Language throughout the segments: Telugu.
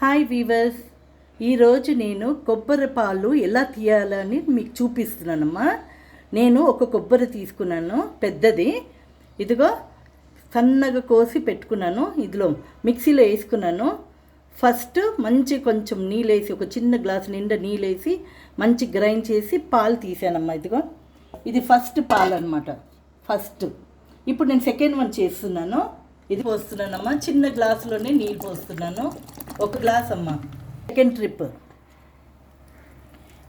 హాయ్ వీవర్స్, ఈరోజు నేను కొబ్బరి పాలు ఎలా తీయాలని మీకు చూపిస్తున్నానమ్మా. నేను ఒక కొబ్బరి తీసుకున్నాను, పెద్దది. ఇదిగో సన్నగా కోసి పెట్టుకున్నాను. ఇదిలో మిక్సీలో వేసుకున్నాను. ఫస్ట్ మంచి కొంచెం నీళ్ళేసి, ఒక చిన్న గ్లాస్ నిండా నీళ్ళేసి మంచి గ్రైండ్ చేసి పాలు తీసానమ్మా. ఇదిగో ఇది ఫస్ట్ పాలు అనమాట. ఇప్పుడు నేను సెకండ్ వన్ చేస్తున్నాను. ఇది పోస్తున్నానమ్మా, చిన్న గ్లాసులోనే నీళ్ళు పోస్తున్నాను. ఒక గ్లాస్ అమ్మ. సెకండ్ ట్రిప్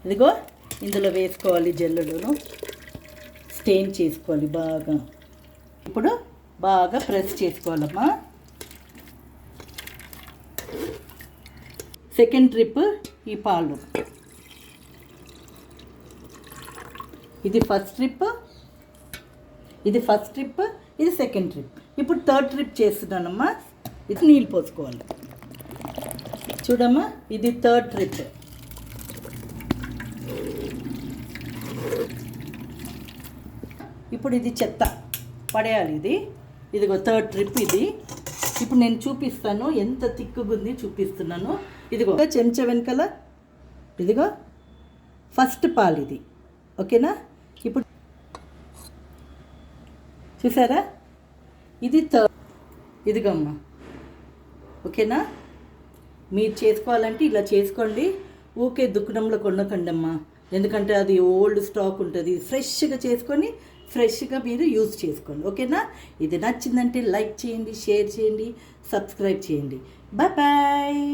ఇదిగో ఇందులో వేసుకోవాలి, జల్లులోను స్టెయిన్ చేసుకోవాలి బాగా. ఇప్పుడు బాగా ప్రెస్ చేసుకోవాలమ్మా. సెకండ్ ట్రిప్ ఈ పాలు. ఇది ఫస్ట్ ట్రిప్, ఇది సెకండ్ ట్రిప్. ఇప్పుడు థర్డ్ ట్రిప్ చేస్తున్నానమ్మా. ఇది నీళ్ళు పోసుకోవాలి. చూడమ్మా, ఇది థర్డ్ ట్రిప్. ఇప్పుడు ఇది చెత్త పడేయాలి. ఇదిగో థర్డ్ ట్రిప్ ఇది. ఇప్పుడు నేను చూపిస్తాను ఎంత తిక్కుగుంది చూపిస్తున్నాను. ఇదిగో చెంచా వెనకాల ఇదిగో ఫస్ట్ పాలు ఇది. ఓకేనా? ఇప్పుడు చూసారా, ఇది థర్డ్. ఇదిగమ్మా. ఓకేనా? మీరు చేసుకోవాలంటే ఇలా చేసుకోండి. ఊకే దుకాణంలో కొనకండి అమ్మా, ఎందుకంటే అది ఓల్డ్ స్టాక్ ఉంటుంది. ఫ్రెష్గా చేసుకొని ఫ్రెష్గా మీరు యూజ్ చేసుకోండి. ఓకేనా? ఇది నచ్చిందంటే లైక్ చేయండి, షేర్ చేయండి, సబ్స్క్రైబ్ చేయండి. Bye bye.